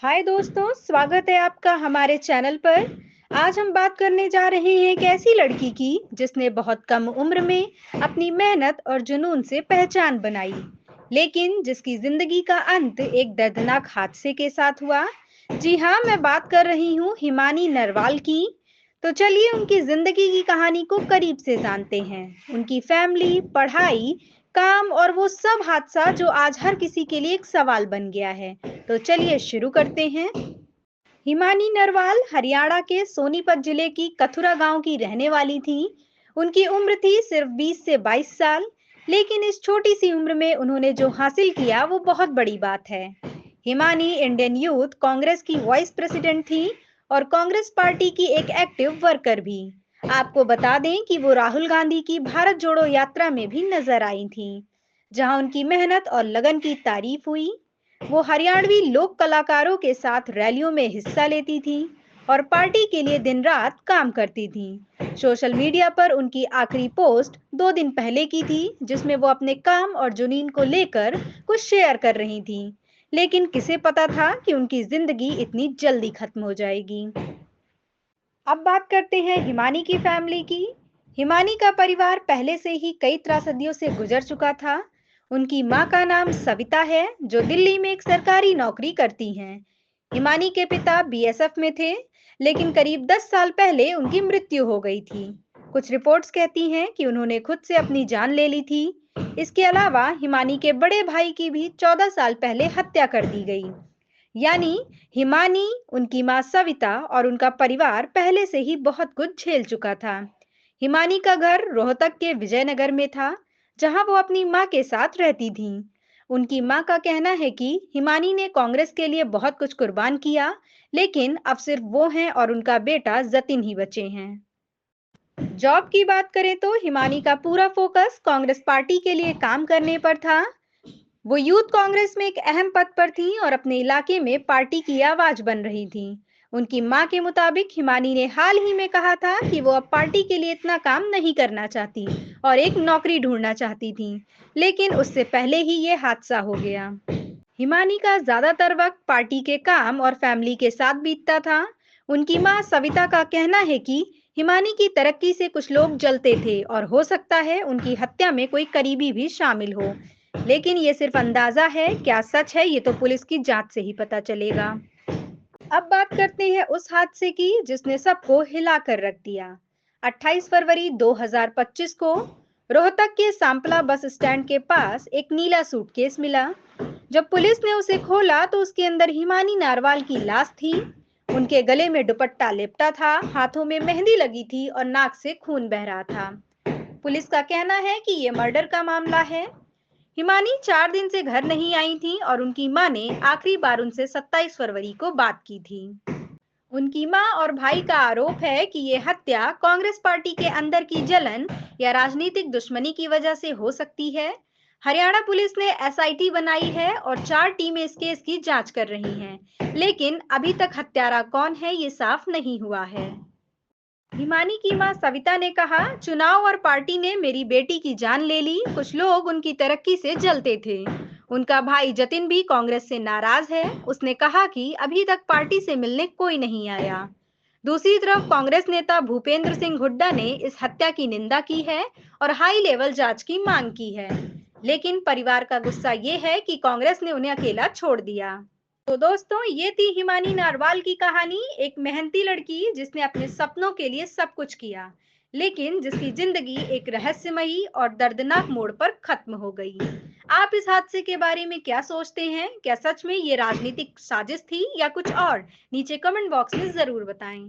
हाय दोस्तों, स्वागत है आपका हमारे चैनल पर। आज हम बात करने जा रहे हैं एक ऐसी लड़की की जिसने बहुत कम उम्र में अपनी मेहनत और जुनून से पहचान बनाई, लेकिन जिसकी जिंदगी का अंत एक दर्दनाक हादसे के साथ हुआ। जी हाँ, मैं बात कर रही हूँ हिमानी नरवाल की। तो चलिए उनकी जिंदगी की कहानी को करीब से जानते हैं। उनकी फैमिली, पढ़ाई, काम और वो सब हादसा जो आज हर किसी के लिए एक सवाल बन गया है। तो चलिए शुरू करते हैं। हिमानी नरवाल हरियाणा के सोनीपत जिले की कथुरा गांव की रहने वाली थी। उनकी उम्र थी सिर्फ 20 से 22 साल, लेकिन इस छोटी सी उम्र में उन्होंने जो हासिल किया वो बहुत बड़ी बात है। हिमानी इंडियन यूथ कांग्रेस की वाइस प्रेसिडेंट थी और कांग्रेस पार्टी की एक एक्टिव वर्कर भी। आपको बता दें कि वो राहुल गांधी की भारत जोड़ो यात्रा में भी नजर आई थी, जहां उनकी मेहनत और लगन की तारीफ हुई। वो हरियाणवी लोक कलाकारों के साथ रैलियों में हिस्सा लेती थी और पार्टी के लिए दिन रात काम करती थी। सोशल मीडिया पर उनकी आखिरी पोस्ट 2 दिन पहले की थी, जिसमें वो अपने काम और जुनून को लेकर कुछ शेयर कर रही थी। लेकिन किसे पता था कि उनकी जिंदगी इतनी जल्दी खत्म हो जाएगी। अब बात करते हैं हिमानी की फैमिली की। हिमानी का परिवार पहले से ही कई त्रासदियों से गुजर चुका था। उनकी मां का नाम सविता है, जो दिल्ली में एक सरकारी नौकरी करती हैं। हिमानी के पिता बीएसएफ में थे, लेकिन करीब 10 साल पहले उनकी मृत्यु हो गई थी। कुछ रिपोर्ट्स कहती हैं कि उन्होंने खुद से अपनी जान ले ली थी। इसके अलावा हिमानी के बड़े भाई की भी 14 साल पहले हत्या कर दी गई। यानी हिमानी, उनकी मां सविता और उनका परिवार पहले से ही बहुत कुछ झेल चुका था। हिमानी का घर रोहतक के विजयनगर में था, जहां वो अपनी मां के साथ रहती थी। उनकी मां का कहना है कि हिमानी ने कांग्रेस के लिए बहुत कुछ कुर्बान किया, लेकिन अब सिर्फ वो हैं और उनका बेटा जतिन ही बचे हैं। जॉब की बात करें तो हिमानी का पूरा फोकस कांग्रेस पार्टी के लिए काम करने पर था। वो यूथ कांग्रेस में एक अहम पद पर थीं और अपने इलाके में पार्टी की आवाज बन रही थीं। उनकी मां के मुताबिक हिमानी ने हाल ही में कहा था कि वो अब पार्टी के लिए इतना काम नहीं करना चाहती और एक नौकरी ढूंढना चाहती थीं, लेकिन उससे पहले ही ये हादसा हो गया। हिमानी का ज्यादातर वक्त पार्टी के काम और फैमिली के साथ बीतता था। उनकी मां सविता का कहना है कि हिमानी की तरक्की से कुछ लोग जलते थे और हो सकता है उनकी हत्या में कोई करीबी भी शामिल हो, लेकिन ये सिर्फ अंदाजा है। क्या सच है ये तो पुलिस की जांच से ही पता चलेगा। अब बात करते हैं उस हादसे की जिसने सबको हिला कर रख दिया। 28 फरवरी 2025 को रोहतक के सांपला बस स्टैंड के पास एक नीला सूटकेस मिला। जब पुलिस ने उसे खोला तो उसके अंदर हिमानी नारवाल की लाश थी। उनके गले में दुपट्टा लिपटा था, हाथों में मेहंदी लगी थी और नाक से खून बह रहा था। पुलिस का कहना है कि यह मर्डर का मामला है। हिमानी 4 दिन से घर नहीं आई थी और उनकी मां ने आखिरी बार उनसे 27 फरवरी को बात की थी। उनकी मां और भाई का आरोप है कि ये हत्या कांग्रेस पार्टी के अंदर की जलन या राजनीतिक दुश्मनी की वजह से हो सकती है। हरियाणा पुलिस ने एसआईटी बनाई है और 4 टीमें इस केस की जांच कर रही हैं, लेकिन अभी तक हत्यारा कौन है ये साफ नहीं हुआ है। हिमानी की मां सविता ने कहा, चुनाव और पार्टी ने मेरी बेटी की जान ले ली। कुछ लोग उनकी तरक्की से जलते थे। उनका भाई जतिन भी कांग्रेस से नाराज है। उसने कहा कि अभी तक पार्टी से मिलने कोई नहीं आया। दूसरी तरफ कांग्रेस नेता भूपेंद्र सिंह हुड्डा ने इस हत्या की निंदा की है और हाई लेवल जांच की मांग की है, लेकिन परिवार का गुस्सा ये है कि कांग्रेस ने उन्हें अकेला छोड़ दिया। तो दोस्तों, ये थी हिमानी नारवाल की कहानी। एक मेहनती लड़की जिसने अपने सपनों के लिए सब कुछ किया, लेकिन जिसकी जिंदगी एक रहस्यमयी और दर्दनाक मोड़ पर खत्म हो गई। आप इस हादसे के बारे में क्या सोचते हैं? क्या सच में ये राजनीतिक साजिश थी या कुछ और? नीचे कमेंट बॉक्स में जरूर बताएं।